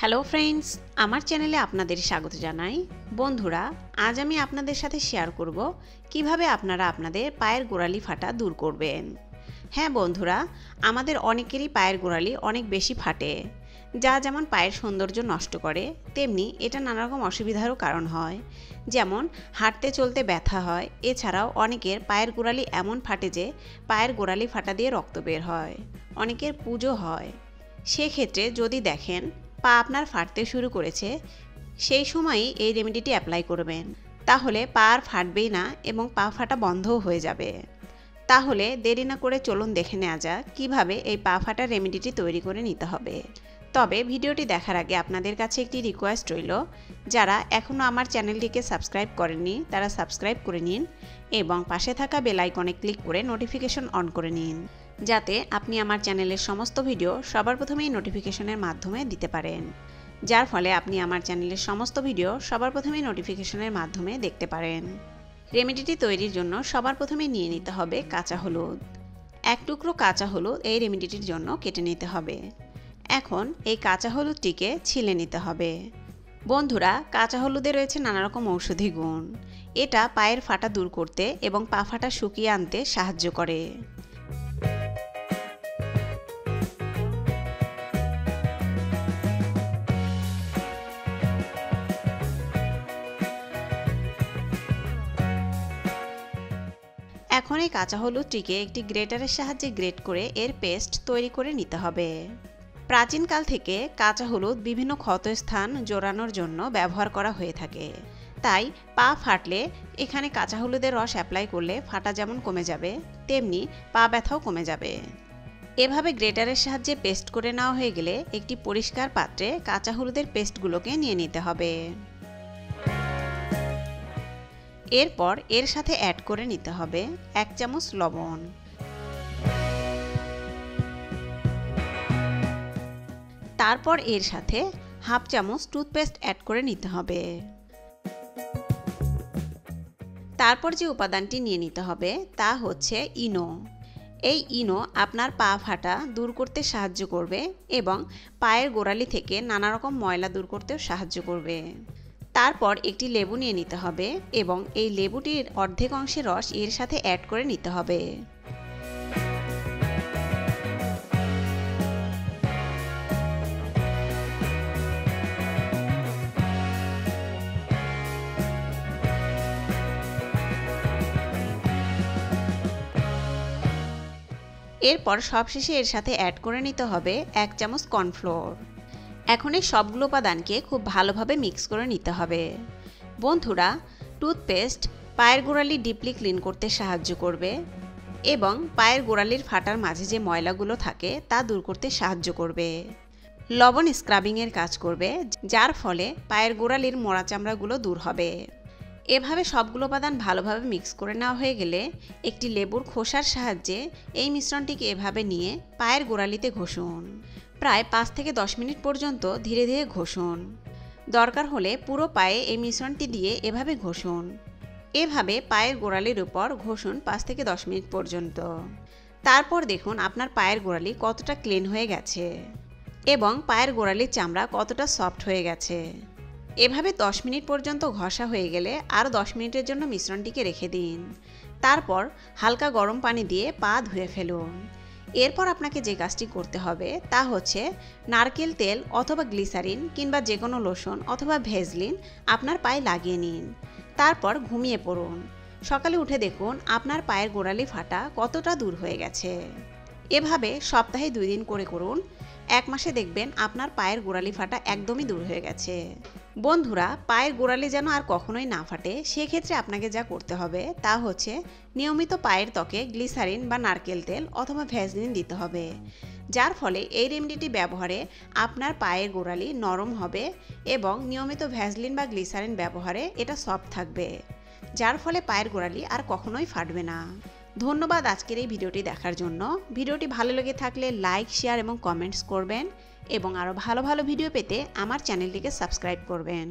Hello friends, আমার চ্যানেলে আপনাদের স্বাগত জানাই। বন্ধুরা, আজ আমি আপনাদের সাথে শেয়ার করব কিভাবে আপনারা আপনাদের পায়ের গোড়ালি ফাটা দূর করবেন। হ্যাঁ বন্ধুরা, আমাদের অনেকেরই পায়ের গোড়ালি অনেক বেশি ফাটে, যা যেমন পায়ের সৌন্দর্য নষ্ট করে, তেমনি এটা নানা রকম অসুবিধারও কারণ হয়। যেমন হাঁটতে চলতে ব্যথা হয়, এছাড়াও অনেকের পায়ের গোড়ালি এমন ফাটে যে পায়ের গোড়ালি ফাটা দিয়ে রক্ত বের হয়, অনেকের পুজো হয়। সেক্ষেত্রে যদি দেখেন পা আপনার ফাটতে শুরু করেছে, সেই সময়ই এই রেমেডিটি অ্যাপ্লাই করবেন। তাহলে পা আর ফাটবেই না এবং পা ফাটা বন্ধও হয়ে যাবে। তাহলে দেরি না করে চলুন দেখে নেওয়া যাক কীভাবে এই পা ফাটা রেমেডিটি তৈরি করে নিতে হবে। তবে ভিডিওটি দেখার আগে আপনাদের কাছে একটি রিকোয়েস্ট রইল, যারা এখনও আমার চ্যানেলটিকে সাবস্ক্রাইব করেননি তারা সাবস্ক্রাইব করে নিন এবং পাশে থাকা বেল আইকনে ক্লিক করে নোটিফিকেশন অন করে নিন, যাতে আপনি আমার চ্যানেলের সমস্ত ভিডিও সবার প্রথমেই নোটিফিকেশনের মাধ্যমে দিতে পারেন, যার ফলে আপনি আমার চ্যানেলের সমস্ত ভিডিও সবার প্রথমেই নোটিফিকেশনের মাধ্যমে দেখতে পারেন। রেমেডিটি তৈরির জন্য সবার প্রথমে নিয়ে নিতে হবে কাঁচা হলুদ। এক টুকরো কাঁচা হলুদ এই রেমেডিটির জন্য কেটে নিতে হবে। এখন এই কাঁচা হলুদটিকে ছিলে নিতে হবে। বন্ধুরা, কাঁচা হলুদে রয়েছে নানা রকম ঔষধি গুণ। এটা পায়ের ফাটা দূর করতে এবং পা ফাটা শুকিয়ে আনতে সাহায্য করে। এখন এই কাঁচা হলুদটিকে একটি গ্রেটারের সাহায্যে গ্রেট করে এর পেস্ট তৈরি করে নিতে হবে। প্রাচীনকাল থেকে কাঁচা হলুদ বিভিন্ন ক্ষতস্থান জোড়ানোর জন্য ব্যবহার করা হয়ে থাকে। তাই পা ফাটলে এখানে কাঁচা হলুদের রস অ্যাপ্লাই করলে ফাটা যেমন কমে যাবে, তেমনি পা ব্যথাও কমে যাবে। এভাবে গ্রেটারের সাহায্যে পেস্ট করে নেওয়া হয়ে গেলে একটি পরিষ্কার পাত্রে কাঁচা হলুদের পেস্টগুলোকে নিয়ে নিতে হবে। এরপর এর সাথে অ্যাড করে নিতে হবে 1 চামচ লবণ। তারপর এর সাথে হাফ চামচ টুথপেস্ট অ্যাড করে নিতে হবে। তারপর যে উপাদানটি নিয়ে নিতে হবে তা হচ্ছে ইনো। এই ইনো আপনার পা ফাটা দূর করতে সাহায্য করবে এবং পায়ের গোড়ালি থেকে নানা রকম ময়লা দূর করতেও সাহায্য করবে। তারপর একটি লেবু নিয়ে নিতে হবে এবং এই লেবুটির অর্ধেক অংশের রস এর সাথে অ্যাড করে নিতে হবে। এরপর সবশেষে এর সাথে অ্যাড করে নিতে হবে 1 চামচ কর্নফ্লোর। এখন এই সবগুলো উপাদানকে খুব ভালোভাবে মিক্স করে নিতে হবে। বন্ধুরা, টুথপেস্ট পায়ের গোড়ালি ডিপলি ক্লিন করতে সাহায্য করবে এবং পায়ের গোড়ালির ফাটার মাঝে যে ময়লাগুলো থাকে তা দূর করতে সাহায্য করবে। লবণ স্ক্রাবিংয়ের কাজ করবে, যার ফলে পায়ের গোড়ালির মোড়া চামড়াগুলো দূর হবে। এভাবে সবগুলো উপাদান ভালোভাবে মিক্স করে নেওয়া হয়ে গেলে একটি লেবুর খোসার সাহায্যে এই মিশ্রণটিকে এভাবে নিয়ে পায়ের গোড়ালিতে ঘষুন। প্রায় 5 থেকে 10 মিনিট পর্যন্ত ধীরে ধীরে ঘষুন। দরকার হলে পুরো পায়ে এই মিশ্রণটি দিয়ে এভাবে ঘষুন। এভাবে পায়ের গোড়ালির উপর ঘষুন 5 থেকে 10 মিনিট পর্যন্ত। তারপর দেখুন আপনার পায়ের গোড়ালি কতটা ক্লিন হয়ে গেছে এবং পায়ের গোড়ালির চামড়া কতটা সফট হয়ে গেছে। এভাবে 10 মিনিট পর্যন্ত ঘষা হয়ে গেলে আরও 10 মিনিটের জন্য মিশ্রণটিকে রেখে দিন। তারপর হালকা গরম পানি দিয়ে পা ধুয়ে ফেলুন। এরপর আপনাকে যে কাজটি করতে হবে তা হচ্ছে নারকেল তেল অথবা গ্লিসারিন কিংবা যে কোনো লোশন অথবা ভেজলিন আপনার পায়ে লাগিয়ে নিন। তারপর ঘুমিয়ে পড়ুন। সকালে উঠে দেখুন আপনার পায়ের গোড়ালি ফাটা কতটা দূর হয়ে গেছে। এভাবে সপ্তাহে 2 দিন করে করুন। 1 মাসে দেখবেন আপনার পায়ের গোড়ালি ফাটা একদমই দূর হয়ে গেছে। বন্ধুরা, পায়ের গোড়ালি যেন আর কখনোই না ফাটে, সেক্ষেত্রে আপনাকে যা করতে হবে তা হচ্ছে নিয়মিত পায়ের ত্বকে গ্লিসারিন বা নারকেল তেল অথবা ভ্যাসলিন দিতে হবে, যার ফলে এই রেমেডিটি ব্যবহারে আপনার পায়ের গোড়ালি নরম হবে এবং নিয়মিত ভ্যাসলিন বা গ্লিসারিন ব্যবহারে এটা সফট থাকবে, যার ফলে পায়ের গোড়ালি আর কখনোই ফাটবে না। ধন্যবাদ আজকের এই ভিডিওটি দেখার জন্য। ভিডিওটি ভালো লেগে থাকলে লাইক, শেয়ার এবং কমেন্টস করবেন এবং আরও ভালো ভালো ভিডিও পেতে আমার চ্যানেলটিকে সাবস্ক্রাইব করবেন।